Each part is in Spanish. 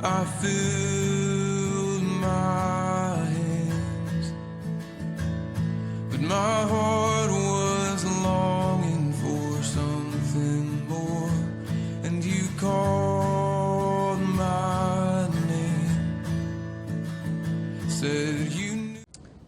I filled my hands, but my heart was longing for something more, and you called my name, said you knew.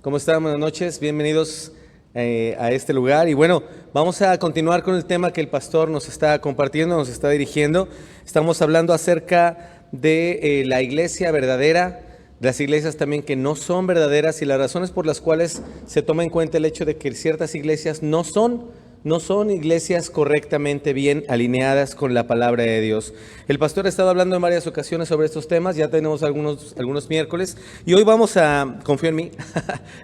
¿Cómo están? Buenas noches, bienvenidos a este lugar. Y bueno, vamos a continuar con el tema que el pastor nos está compartiendo, nos está dirigiendo. Estamos hablando acerca de la iglesia verdadera, de las iglesias también que no son verdaderas y las razones por las cuales se toma en cuenta el hecho de que ciertas iglesias no son iglesias correctamente bien alineadas con la palabra de Dios. El pastor ha estado hablando en varias ocasiones sobre estos temas, ya tenemos algunos miércoles, y hoy vamos a, confío en mí,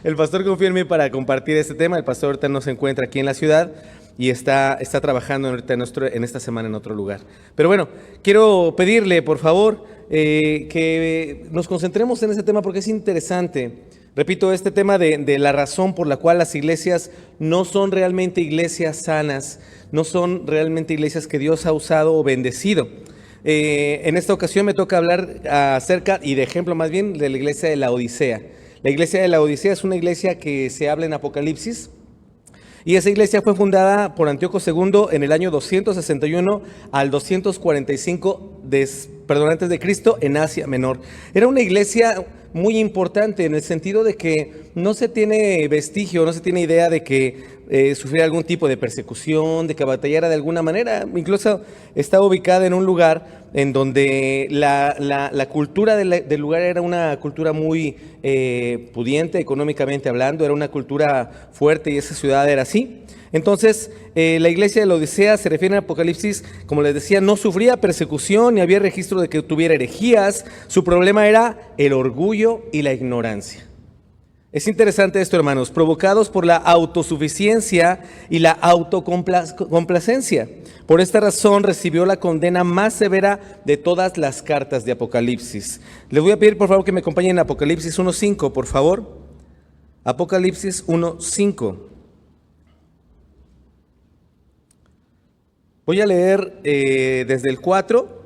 el pastor confía en mí para compartir este tema. El pastor ahorita no se encuentra aquí en la ciudad y está trabajando ahorita en esta semana en otro lugar. Pero bueno, quiero pedirle, por favor, que nos concentremos en este tema porque es interesante. Repito, este tema de la razón por la cual las iglesias no son realmente iglesias sanas, no son realmente iglesias que Dios ha usado o bendecido. En esta ocasión me toca hablar acerca, y de ejemplo más bien, de la iglesia de Laodicea. La iglesia de Laodicea es una iglesia que se habla en Apocalipsis, y esa iglesia fue fundada por Antíoco II en el año 261 al 245 antes de Cristo en Asia Menor. Era una iglesia muy importante en el sentido de que no se tiene vestigio, no se tiene idea de que sufriera algún tipo de persecución, de que batallara de alguna manera. Incluso estaba ubicada en un lugar en donde la cultura del lugar era una cultura muy pudiente económicamente hablando, era una cultura fuerte y esa ciudad era así. Entonces, la iglesia de Laodicea se refiere a Apocalipsis, como les decía, no sufría persecución ni había registro de que tuviera herejías. Su problema era el orgullo y la ignorancia. Es interesante esto, hermanos, provocados por la autosuficiencia y la autocomplacencia. Por esta razón recibió la condena más severa de todas las cartas de Apocalipsis. Les voy a pedir, por favor, que me acompañen en Apocalipsis 1:5, por favor. Apocalipsis 1:5. Voy a leer desde el 4,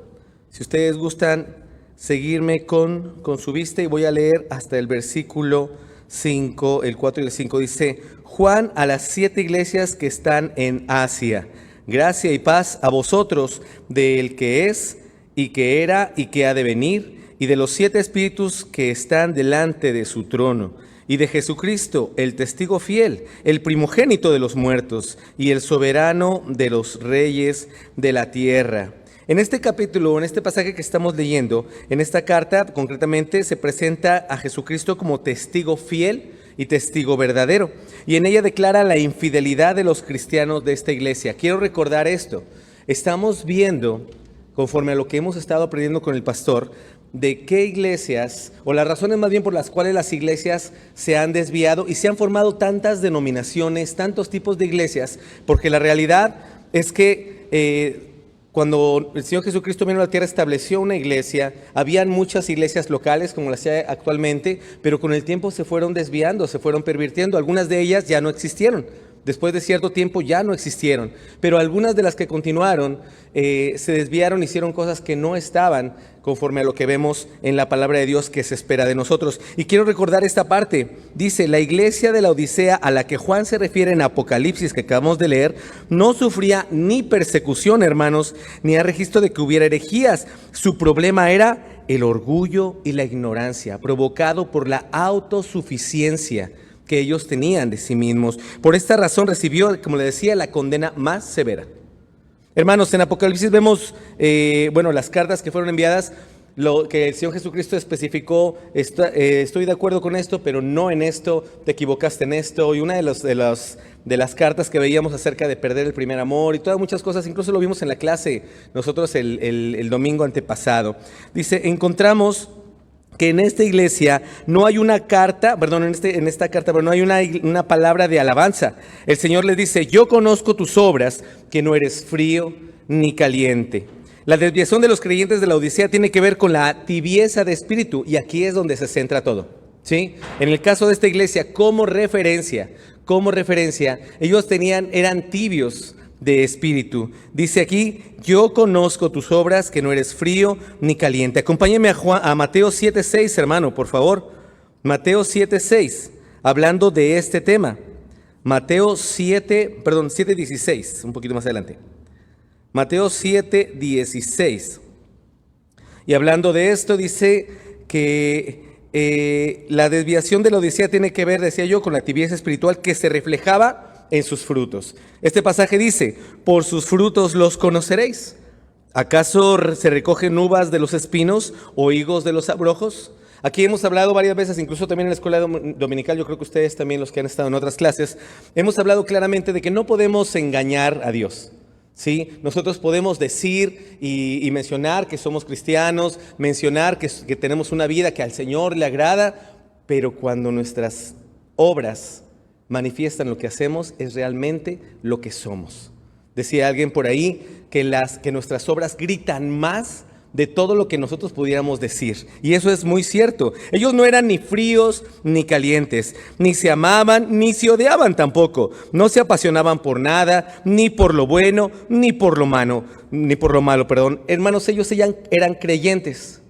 si ustedes gustan seguirme con su vista, y voy a leer hasta el versículo 5, el 4 y el 5 dice: Juan, a las 7 iglesias que están en Asia, gracia y paz a vosotros del que es, y que era, y que ha de venir, y de los 7 espíritus que están delante de su trono, y de Jesucristo, el testigo fiel, el primogénito de los muertos, y el soberano de los reyes de la tierra. En este capítulo, en este pasaje que estamos leyendo, en esta carta concretamente se presenta a Jesucristo como testigo fiel y testigo verdadero, y en ella declara la infidelidad de los cristianos de esta iglesia. Quiero recordar esto: estamos viendo, conforme a lo que hemos estado aprendiendo con el pastor, de qué iglesias, o las razones más bien por las cuales las iglesias se han desviado y se han formado tantas denominaciones, tantos tipos de iglesias, porque la realidad es que cuando el Señor Jesucristo vino a la tierra estableció una iglesia, habían muchas iglesias locales como las hay actualmente, pero con el tiempo se fueron desviando, se fueron pervirtiendo, algunas de ellas ya no existieron. Después de cierto tiempo ya no existieron, pero algunas de las que continuaron se desviaron, hicieron cosas que no estaban conforme a lo que vemos en la palabra de Dios que se espera de nosotros. Y quiero recordar esta parte. Dice: la iglesia de Laodicea, a la que Juan se refiere en Apocalipsis que acabamos de leer, no sufría ni persecución, hermanos, ni a registro de que hubiera herejías. Su problema era el orgullo y la ignorancia, provocado por la autosuficiencia que ellos tenían de sí mismos. Por esta razón recibió, como le decía, la condena más severa. Hermanos, en Apocalipsis vemos, las cartas que fueron enviadas, lo que el Señor Jesucristo especificó: estoy de acuerdo con esto, pero no en esto, te equivocaste en esto. Y una de las cartas que veíamos acerca de perder el primer amor y todas muchas cosas, incluso lo vimos en la clase nosotros el domingo antepasado. Dice, encontramos que en esta iglesia no hay una carta, en esta carta no hay una palabra de alabanza. El Señor les dice: yo conozco tus obras, que no eres frío ni caliente. La desviación de los creyentes de la Odisea tiene que ver con la tibieza de espíritu, y aquí es donde se centra todo, ¿sí? En el caso de esta iglesia, como referencia, ellos eran tibios, de espíritu. Dice aquí, yo conozco tus obras, que no eres frío ni caliente. Acompáñeme a Mateo 7:6, hermano, por favor. Mateo 7:6, hablando de este tema. Mateo 7:16, un poquito más adelante. Mateo 7:16. Y hablando de esto, dice que la desviación de la Odisea tiene que ver, decía yo, con la tibieza espiritual que se reflejaba en sus frutos. Este pasaje dice, por sus frutos los conoceréis. ¿Acaso se recogen uvas de los espinos o higos de los abrojos? Aquí hemos hablado varias veces, incluso también en la escuela dominical, yo creo que ustedes también, los que han estado en otras clases, hemos hablado claramente de que no podemos engañar a Dios. ¿Sí? Nosotros podemos decir y mencionar que somos cristianos, mencionar que tenemos una vida que al Señor le agrada, pero cuando nuestras obras manifiestan lo que hacemos, es realmente lo que somos. Decía alguien por ahí que nuestras obras gritan más de todo lo que nosotros pudiéramos decir. Y eso es muy cierto. Ellos no eran ni fríos ni calientes, ni se amaban ni se odiaban tampoco. No se apasionaban por nada, ni por lo bueno, ni por lo malo. Hermanos, ellos eran creyentes,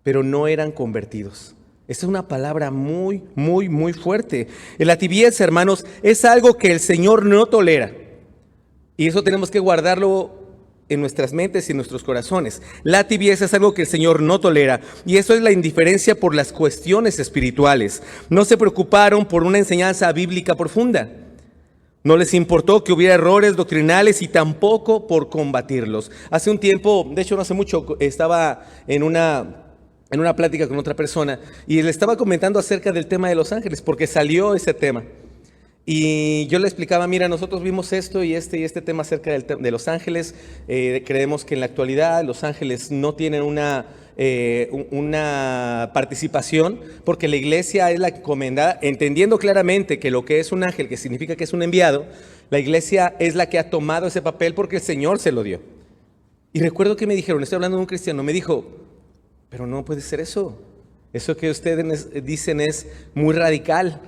pero no eran convertidos. Esta es una palabra muy, muy, muy fuerte. La tibieza, hermanos, es algo que el Señor no tolera. Y eso tenemos que guardarlo en nuestras mentes y en nuestros corazones. La tibieza es algo que el Señor no tolera. Y eso es la indiferencia por las cuestiones espirituales. No se preocuparon por una enseñanza bíblica profunda. No les importó que hubiera errores doctrinales y tampoco por combatirlos. Hace un tiempo, de hecho no hace mucho, estaba en una plática con otra persona y le estaba comentando acerca del tema de los ángeles, porque salió ese tema. Y yo le explicaba, mira, nosotros vimos esto y este tema acerca de los ángeles. Creemos que en la actualidad los ángeles no tienen una participación, porque la iglesia es la que comenda, entendiendo claramente que lo que es un ángel, que significa que es un enviado, la iglesia es la que ha tomado ese papel porque el Señor se lo dio. Y recuerdo que me dijeron, estoy hablando de un cristiano, me dijo, pero no puede ser eso. Eso que ustedes dicen es muy radical.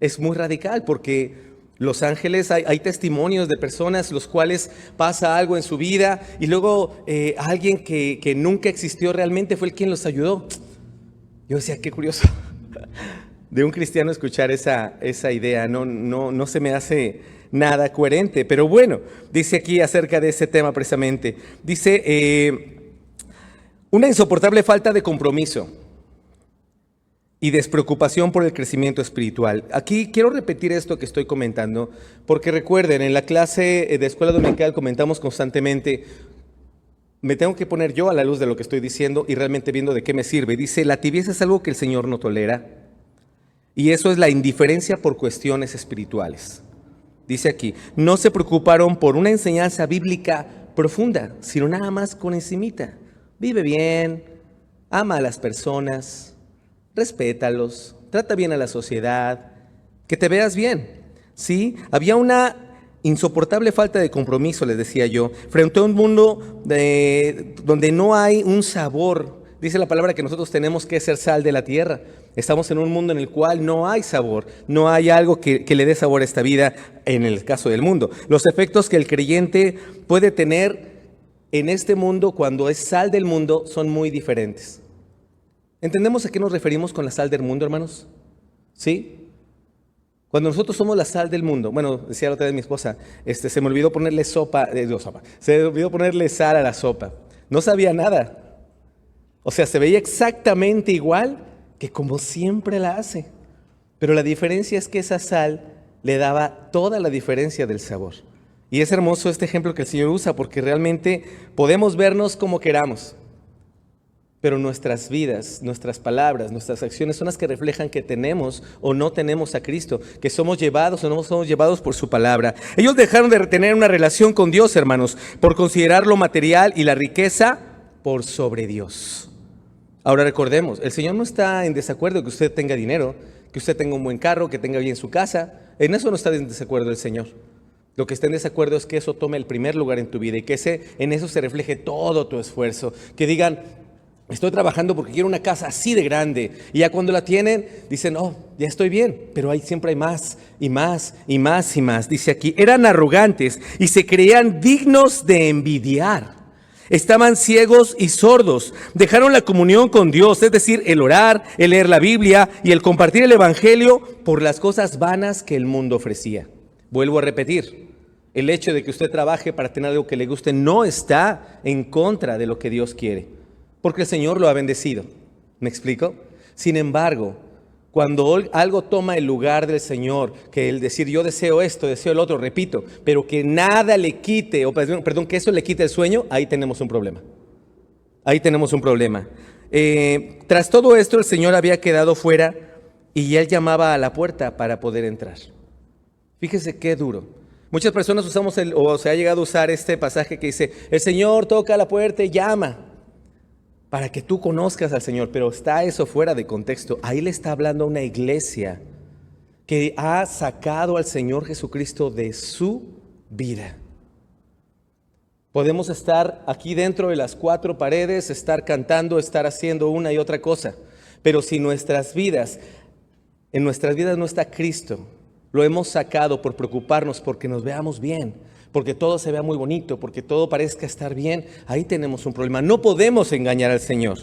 Es muy radical porque los ángeles, hay testimonios de personas los cuales pasa algo en su vida y luego alguien que nunca existió realmente fue el quien los ayudó. Yo decía, qué curioso de un cristiano escuchar esa idea. No se me hace nada coherente. Pero bueno, dice aquí acerca de ese tema precisamente. Dice, una insoportable falta de compromiso y despreocupación por el crecimiento espiritual. Aquí quiero repetir esto que estoy comentando, porque recuerden, en la clase de escuela dominical comentamos constantemente, me tengo que poner yo a la luz de lo que estoy diciendo y realmente viendo de qué me sirve. Dice, la tibieza es algo que el Señor no tolera, y eso es la indiferencia por cuestiones espirituales. Dice aquí, no se preocuparon por una enseñanza bíblica profunda, sino nada más con encimita. Vive bien, ama a las personas, respétalos, trata bien a la sociedad, que te veas bien. ¿Sí? Había una insoportable falta de compromiso, les decía yo, frente a un mundo donde no hay un sabor. Dice la palabra que nosotros tenemos que ser sal de la tierra. Estamos en un mundo en el cual no hay sabor, no hay algo que le dé sabor a esta vida en el caso del mundo. Los efectos que el creyente puede tener en este mundo cuando es sal del mundo son muy diferentes. ¿Entendemos a qué nos referimos con la sal del mundo, hermanos? ¿Sí? Cuando nosotros somos la sal del mundo, bueno, decía la otra vez mi esposa, se me olvidó ponerle se me olvidó ponerle sal a la sopa. No sabía nada. O sea, se veía exactamente igual que como siempre la hace. Pero la diferencia es que esa sal le daba toda la diferencia del sabor. Y es hermoso este ejemplo que el Señor usa, porque realmente podemos vernos como queramos, pero nuestras vidas, nuestras palabras, nuestras acciones son las que reflejan que tenemos o no tenemos a Cristo, que somos llevados o no somos llevados por su palabra. Ellos dejaron de tener una relación con Dios, hermanos, por considerar lo material y la riqueza por sobre Dios. Ahora recordemos, el Señor no está en desacuerdo que usted tenga dinero, que usted tenga un buen carro, que tenga bien su casa. En eso no está en desacuerdo el Señor. Lo que está en desacuerdo es que eso tome el primer lugar en tu vida y que en eso se refleje todo tu esfuerzo. Que digan, Estoy trabajando porque quiero una casa así de grande. Y ya cuando la tienen, dicen, oh, ya estoy bien. Pero siempre hay más y más y más y más. Dice aquí, eran arrogantes y se creían dignos de envidiar. Estaban ciegos y sordos. Dejaron la comunión con Dios, es decir, el orar, el leer la Biblia y el compartir el Evangelio por las cosas vanas que el mundo ofrecía. Vuelvo a repetir, el hecho de que usted trabaje para tener algo que le guste no está en contra de lo que Dios quiere. Porque el Señor lo ha bendecido. ¿Me explico? Sin embargo, cuando algo toma el lugar del Señor, que el decir yo deseo esto, deseo el otro, repito, pero que nada le quite, o perdón, que eso le quite el sueño, ahí tenemos un problema. Ahí tenemos un problema. Tras todo esto, el Señor había quedado fuera y Él llamaba a la puerta para poder entrar. Fíjese qué duro. Muchas personas usamos o se ha llegado a usar este pasaje que dice, el Señor toca a la puerta y llama, para que tú conozcas al Señor, pero está eso fuera de contexto. Ahí le está hablando a una iglesia que ha sacado al Señor Jesucristo de su vida. Podemos estar aquí dentro de las cuatro paredes, estar cantando, estar haciendo una y otra cosa, pero si en nuestras vidas no está Cristo, lo hemos sacado por preocuparnos porque nos veamos bien, porque todo se vea muy bonito, porque todo parezca estar bien, ahí tenemos un problema. No podemos engañar al Señor.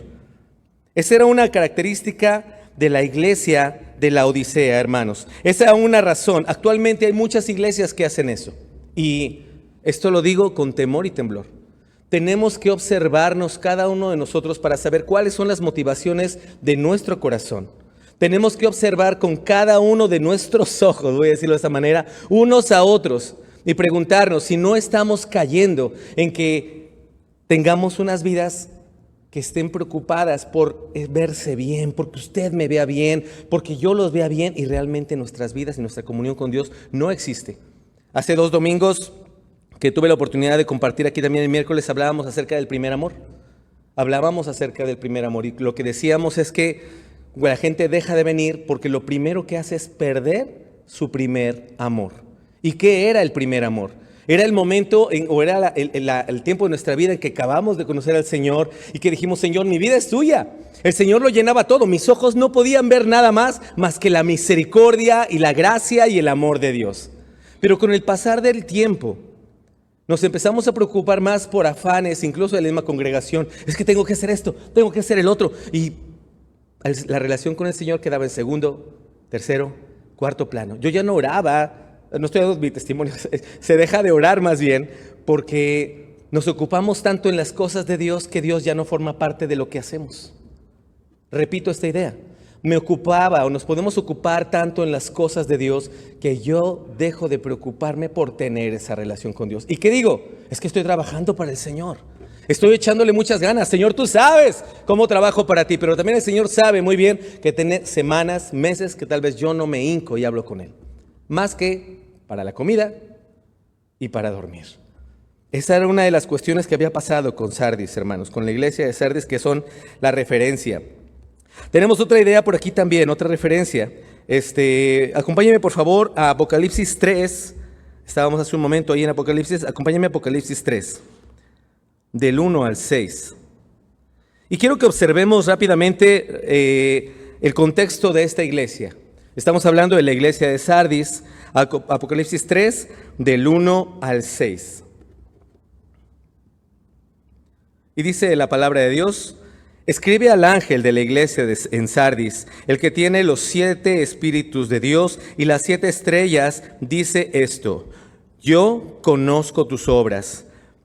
Esa era una característica de la iglesia de la Odisea, hermanos. Esa era una razón. Actualmente hay muchas iglesias que hacen eso. Y esto lo digo con temor y temblor. Tenemos que observarnos cada uno de nosotros para saber cuáles son las motivaciones de nuestro corazón. Tenemos que observar con cada uno de nuestros ojos, voy a decirlo de esta manera, unos a otros. Y preguntarnos si no estamos cayendo en que tengamos unas vidas que estén preocupadas por verse bien, porque usted me vea bien, porque yo los vea bien y realmente nuestras vidas y nuestra comunión con Dios no existe. Hace 2 domingos que tuve la oportunidad de compartir aquí también el miércoles hablábamos acerca del primer amor. Hablábamos acerca del primer amor y lo que decíamos es que la gente deja de venir porque lo primero que hace es perder su primer amor. ¿Y qué era el primer amor? Era el momento o era el tiempo de nuestra vida en que acabamos de conocer al Señor y que dijimos, Señor, mi vida es tuya. El Señor lo llenaba todo. Mis ojos no podían ver nada más que la misericordia y la gracia y el amor de Dios. Pero con el pasar del tiempo, nos empezamos a preocupar más por afanes, incluso de la misma congregación. Es que tengo que hacer esto, tengo que hacer el otro. Y la relación con el Señor quedaba en segundo, tercero, cuarto plano. Yo ya no oraba. No estoy dando mi testimonio, se deja de orar más bien porque nos ocupamos tanto en las cosas de Dios que Dios ya no forma parte de lo que hacemos. Repito esta idea, me ocupaba o nos podemos ocupar tanto en las cosas de Dios que yo dejo de preocuparme por tener esa relación con Dios. ¿Y qué digo? Es que estoy trabajando para el Señor, estoy echándole muchas ganas. Señor, tú sabes cómo trabajo para ti, pero también el Señor sabe muy bien que tiene semanas, meses que tal vez yo no me hinco y hablo con Él. Más que para la comida y para dormir. Esa era una de las cuestiones que había pasado con Sardis, hermanos, con la iglesia de Sardis, que son la referencia. Tenemos otra idea por aquí también, otra referencia. Acompáñenme por favor a Apocalipsis 3. Estábamos hace un momento ahí en Apocalipsis. Acompáñenme a Apocalipsis 3, del 1 al 6. Y quiero que observemos rápidamente el contexto de esta iglesia. Estamos hablando de la iglesia de Sardis, Apocalipsis 3, del 1 al 6. Y dice la palabra de Dios, escribe al ángel de la iglesia en Sardis, el que tiene los 7 espíritus de Dios y las 7 estrellas, dice esto, yo conozco tus obras,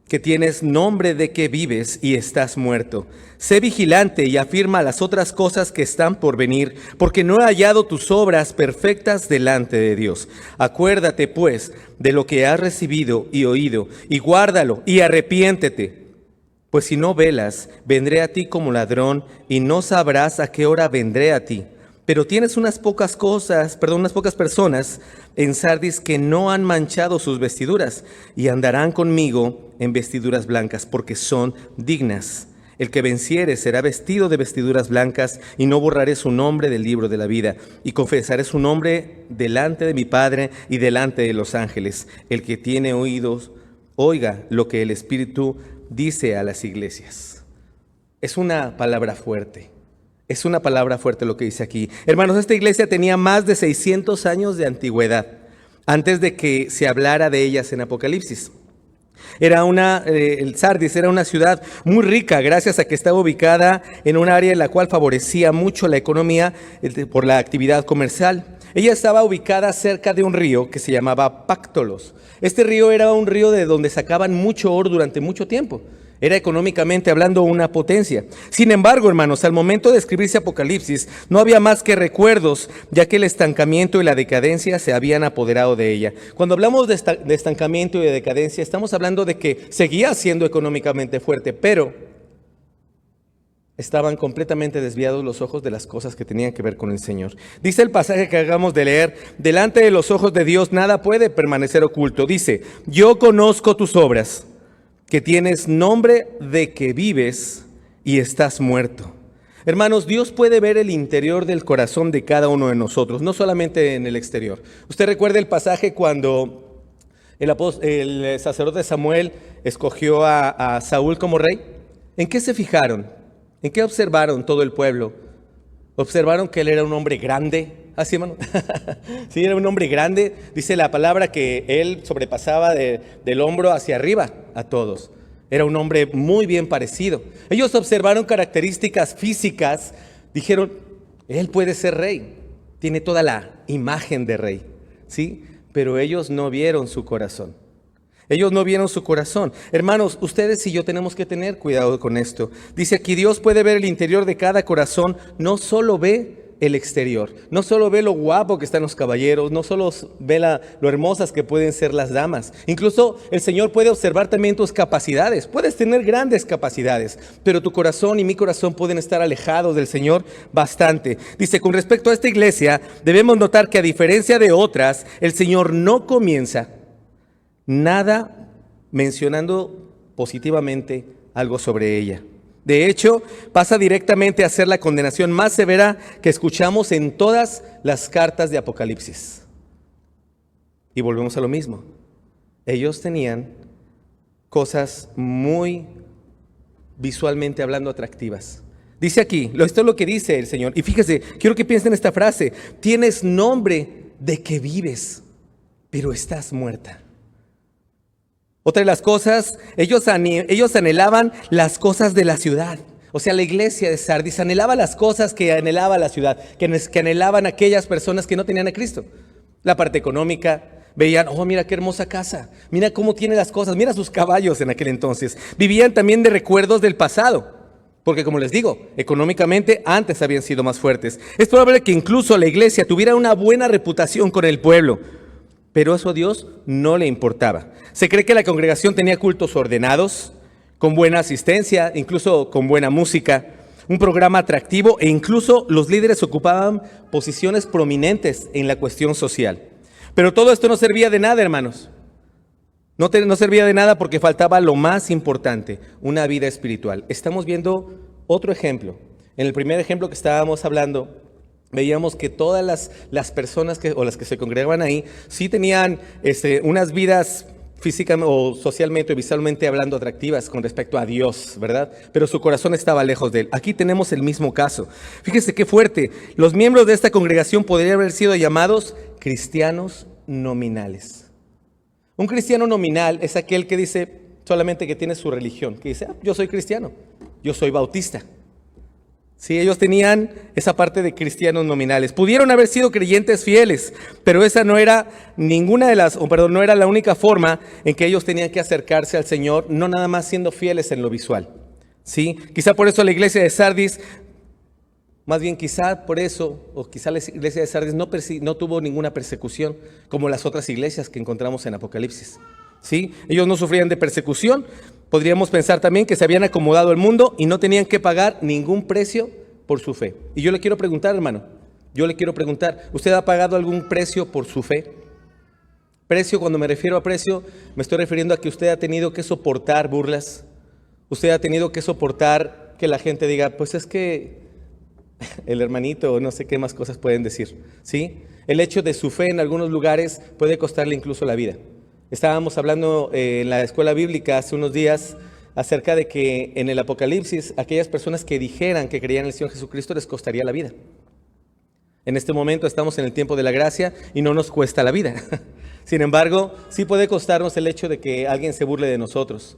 que tienes nombre de que vives y estás muerto. Sé vigilante y afirma las otras cosas que están por venir, porque no he hallado tus obras perfectas delante de Dios. Acuérdate, pues, de lo que has recibido y oído, y guárdalo, y arrepiéntete. Pues si no velas, vendré a ti como ladrón, y no sabrás a qué hora vendré a ti. Pero tienes unas pocas personas en Sardis que no han manchado sus vestiduras y andarán conmigo en vestiduras blancas porque son dignas. El que venciere será vestido de vestiduras blancas y no borraré su nombre del libro de la vida y confesaré su nombre delante de mi Padre y delante de los ángeles. El que tiene oídos, oiga lo que el Espíritu dice a las iglesias. Es una palabra fuerte. Es una palabra fuerte lo que dice aquí. Hermanos, esta iglesia tenía más de 600 años de antigüedad antes de que se hablara de ellas en Apocalipsis. El Sardis era una ciudad muy rica gracias a que estaba ubicada en un área en la cual favorecía mucho la economía por la actividad comercial. Ella estaba ubicada cerca de un río que se llamaba Páctolos. Este río era un río de donde sacaban mucho oro durante mucho tiempo. Era económicamente hablando una potencia. Sin embargo, hermanos, al momento de escribirse Apocalipsis, no había más que recuerdos, ya que el estancamiento y la decadencia se habían apoderado de ella. Cuando hablamos de estancamiento y de decadencia, estamos hablando de que seguía siendo económicamente fuerte, pero estaban completamente desviados los ojos de las cosas que tenían que ver con el Señor. Dice el pasaje que acabamos de leer: delante de los ojos de Dios nada puede permanecer oculto. Dice: yo conozco tus obras, que tienes nombre de que vives y estás muerto. Hermanos, Dios puede ver el interior del corazón de cada uno de nosotros, no solamente en el exterior. Usted recuerda el pasaje cuando el sacerdote Samuel escogió a Saúl como rey. ¿En qué se fijaron? ¿En qué observaron todo el pueblo? Observaron que él era un hombre grande. ¿Así, hermano? Sí, era un hombre grande. Dice la palabra que él sobrepasaba del hombro hacia arriba a todos. Era un hombre muy bien parecido. Ellos observaron características físicas. Dijeron, él puede ser rey. Tiene toda la imagen de rey. ¿Sí? Pero ellos no vieron su corazón. Ellos no vieron su corazón. Hermanos, ustedes y yo tenemos que tener cuidado con esto. Dice aquí, Dios puede ver el interior de cada corazón. No solo ve el exterior, no solo ve lo guapo que están los caballeros, no solo ve lo hermosas que pueden ser las damas. Incluso el Señor puede observar también tus capacidades. Puedes tener grandes capacidades, pero tu corazón y mi corazón pueden estar alejados del Señor bastante. Dice, con respecto a esta iglesia, debemos notar que a diferencia de otras, el Señor no comienza nada mencionando positivamente algo sobre ella. De hecho, pasa directamente a ser la condenación más severa que escuchamos en todas las cartas de Apocalipsis. Y volvemos a lo mismo. Ellos tenían cosas muy visualmente hablando atractivas. Dice aquí, esto es lo que dice el Señor. Y fíjese, quiero que piensen en esta frase. Tienes nombre de que vives, pero estás muerta. Otra de las cosas, ellos anhelaban las cosas de la ciudad. O sea, la iglesia de Sardis anhelaba las cosas que anhelaba la ciudad, que anhelaban aquellas personas que no tenían a Cristo. La parte económica, veían, oh, mira qué hermosa casa, mira cómo tiene las cosas, mira sus caballos en aquel entonces. Vivían también de recuerdos del pasado, porque como les digo, económicamente antes habían sido más fuertes. Es probable que incluso la iglesia tuviera una buena reputación con el pueblo, pero eso a Dios no le importaba. Se cree que la congregación tenía cultos ordenados, con buena asistencia, incluso con buena música, un programa atractivo e incluso los líderes ocupaban posiciones prominentes en la cuestión social. Pero todo esto no servía de nada, hermanos. No servía de nada porque faltaba lo más importante, una vida espiritual. Estamos viendo otro ejemplo. En el primer ejemplo que estábamos hablando, veíamos que todas las personas las que se congregaban ahí sí tenían unas vidas físicamente o socialmente o visualmente hablando atractivas con respecto a Dios, ¿verdad? Pero su corazón estaba lejos de él. Aquí tenemos el mismo caso. Fíjese qué fuerte. Los miembros de esta congregación podrían haber sido llamados cristianos nominales. Un cristiano nominal es aquel que dice solamente que tiene su religión, que dice, yo soy cristiano, yo soy bautista. Sí, ellos tenían esa parte de cristianos nominales. Pudieron haber sido creyentes fieles, pero esa no era no era la única forma en que ellos tenían que acercarse al Señor, no nada más siendo fieles en lo visual. Sí, quizá por eso la iglesia de Sardis, más bien quizá por eso, o quizá la iglesia de Sardis no tuvo ninguna persecución como las otras iglesias que encontramos en Apocalipsis. Sí, ellos no sufrían de persecución. Podríamos pensar también que se habían acomodado al mundo y no tenían que pagar ningún precio por su fe. Y yo le quiero preguntar, hermano, ¿usted ha pagado algún precio por su fe? Precio, cuando me refiero a precio, me estoy refiriendo a que usted ha tenido que soportar burlas. Usted ha tenido que soportar que la gente diga, pues es que el hermanito, no sé qué más cosas pueden decir. ¿Sí? El hecho de su fe en algunos lugares puede costarle incluso la vida. Estábamos hablando en la escuela bíblica hace unos días acerca de que en el Apocalipsis aquellas personas que dijeran que creían en el Señor Jesucristo les costaría la vida. En este momento estamos en el tiempo de la gracia y no nos cuesta la vida. Sin embargo, sí puede costarnos el hecho de que alguien se burle de nosotros.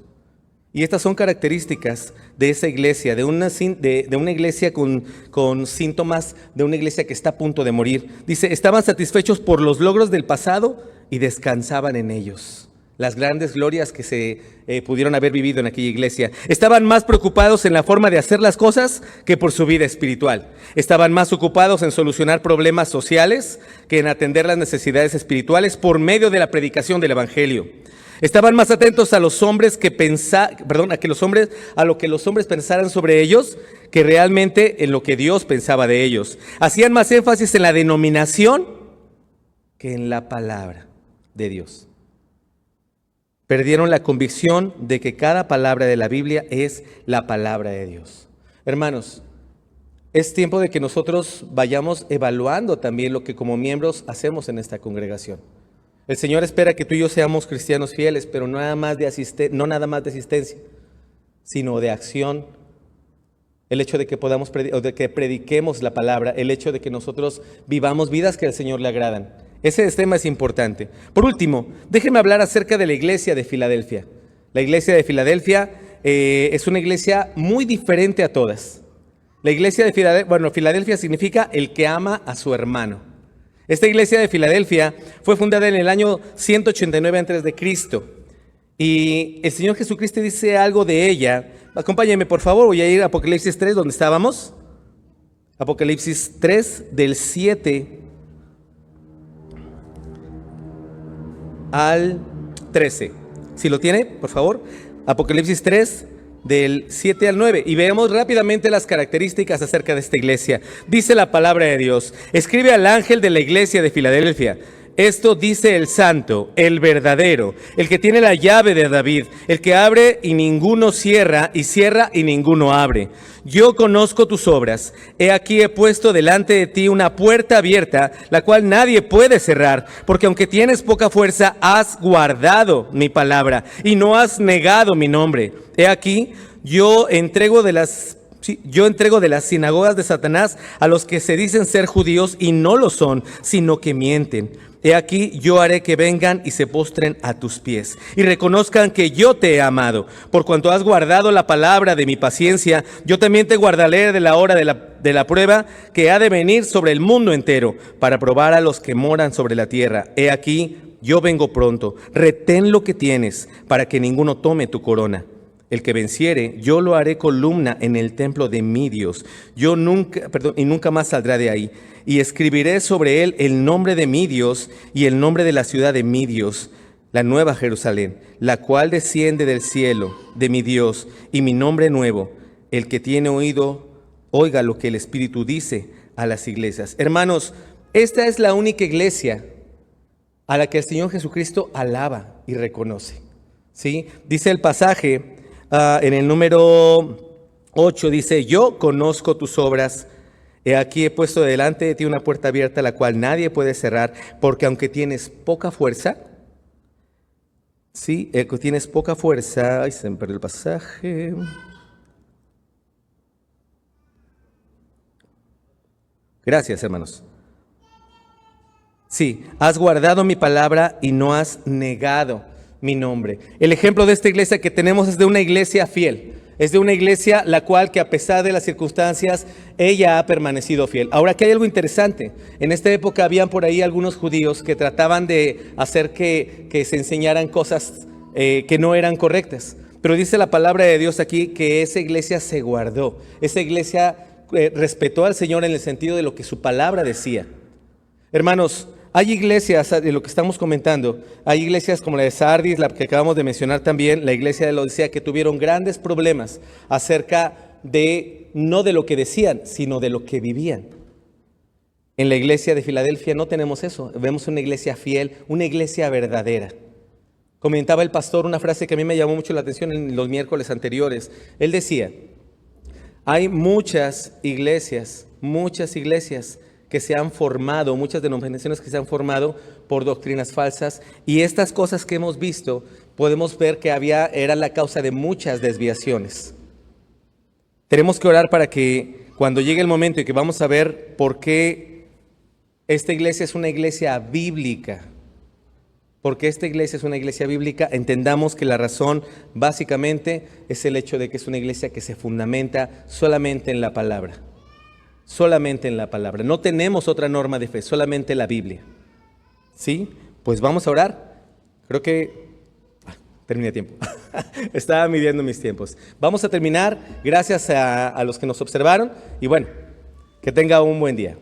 Y estas son características de esa iglesia, de una iglesia con síntomas de una iglesia que está a punto de morir. Dice, estaban satisfechos por los logros del pasado y descansaban en ellos. Las grandes glorias que se pudieron haber vivido en aquella iglesia. Estaban más preocupados en la forma de hacer las cosas que por su vida espiritual. Estaban más ocupados en solucionar problemas sociales que en atender las necesidades espirituales por medio de la predicación del evangelio. Estaban más atentos a los hombres a lo que los hombres pensaran sobre ellos que realmente en lo que Dios pensaba de ellos. Hacían más énfasis en la denominación que en la palabra de Dios. Perdieron la convicción de que cada palabra de la Biblia es la palabra de Dios. Hermanos, es tiempo de que nosotros vayamos evaluando también lo que como miembros hacemos en esta congregación. El Señor espera que tú y yo seamos cristianos fieles, pero no nada más de asistencia, sino de acción. El hecho de que de que prediquemos la palabra, el hecho de que nosotros vivamos vidas que al Señor le agradan. Ese tema es importante. Por último, déjenme hablar acerca de la iglesia de Filadelfia. La iglesia de Filadelfia es una iglesia muy diferente a todas. La iglesia de Filadelfia, Filadelfia significa el que ama a su hermano. Esta iglesia de Filadelfia fue fundada en el año 189 a.C. Y el Señor Jesucristo dice algo de ella. Acompáñenme, por favor, voy a ir a Apocalipsis 3, donde estábamos. Apocalipsis 3, del 7 al 13. Si lo tiene, por favor. Apocalipsis 3, del 7 al 9. Y veamos rápidamente las características acerca de esta iglesia. Dice la palabra de Dios. Escribe al ángel de la iglesia de Filadelfia. Esto dice el santo, el verdadero, el que tiene la llave de David, el que abre y ninguno cierra, y cierra y ninguno abre. Yo conozco tus obras. He aquí he puesto delante de ti una puerta abierta, la cual nadie puede cerrar, porque aunque tienes poca fuerza, has guardado mi palabra y no has negado mi nombre. He aquí, yo entrego de las sinagogas de Satanás a los que se dicen ser judíos y no lo son, sino que mienten. He aquí, yo haré que vengan y se postren a tus pies y reconozcan que yo te he amado. Por cuanto has guardado la palabra de mi paciencia, yo también te guardaré de la hora de la prueba que ha de venir sobre el mundo entero, para probar a los que moran sobre la tierra. He aquí, yo vengo pronto. Retén lo que tienes, para que ninguno tome tu corona. El que venciere, yo lo haré columna en el templo de mi Dios. Y nunca más saldrá de ahí. Y escribiré sobre él el nombre de mi Dios y el nombre de la ciudad de mi Dios, la nueva Jerusalén, la cual desciende del cielo de mi Dios, y mi nombre nuevo. El que tiene oído, oiga lo que el Espíritu dice a las iglesias. Hermanos, esta es la única iglesia a la que el Señor Jesucristo alaba y reconoce. ¿Sí? Dice el pasaje en el número 8, dice: yo conozco tus obras. He aquí he puesto delante de ti una puerta abierta, la cual nadie puede cerrar, porque aunque tienes poca fuerza, sí, tienes poca fuerza. Ay, se me perdió el pasaje. Gracias, hermanos. Sí, has guardado mi palabra y no has negado mi nombre. El ejemplo de esta iglesia que tenemos es de una iglesia fiel. Es de una iglesia la cual, que a pesar de las circunstancias, ella ha permanecido fiel. Ahora, aquí hay algo interesante. En esta época habían por ahí algunos judíos que trataban de hacer que se enseñaran cosas que no eran correctas. Pero dice la palabra de Dios aquí que esa iglesia se guardó. Esa iglesia respetó al Señor en el sentido de lo que su palabra decía. Hermanos, hay iglesias, de lo que estamos comentando, hay iglesias como la de Sardis, la que acabamos de mencionar también, la iglesia de Laodicea, que tuvieron grandes problemas acerca de, no de lo que decían, sino de lo que vivían. En la iglesia de Filadelfia no tenemos eso, vemos una iglesia fiel, una iglesia verdadera. Comentaba el pastor una frase que a mí me llamó mucho la atención en los miércoles anteriores. Él decía: hay muchas iglesias que se han formado, muchas denominaciones que se han formado por doctrinas falsas, y estas cosas que hemos visto, podemos ver que era la causa de muchas desviaciones. Tenemos que orar para que cuando llegue el momento y que vamos a ver por qué esta iglesia es una iglesia bíblica, porque esta iglesia es una iglesia bíblica, entendamos que la razón básicamente es el hecho de que es una iglesia que se fundamenta solamente en la palabra. Solamente en la palabra. No tenemos otra norma de fe, solamente la Biblia. ¿Sí? Pues vamos a orar. Creo que terminé tiempo. Estaba midiendo mis tiempos. Vamos a terminar. Gracias a los que nos observaron. Y bueno, que tenga un buen día.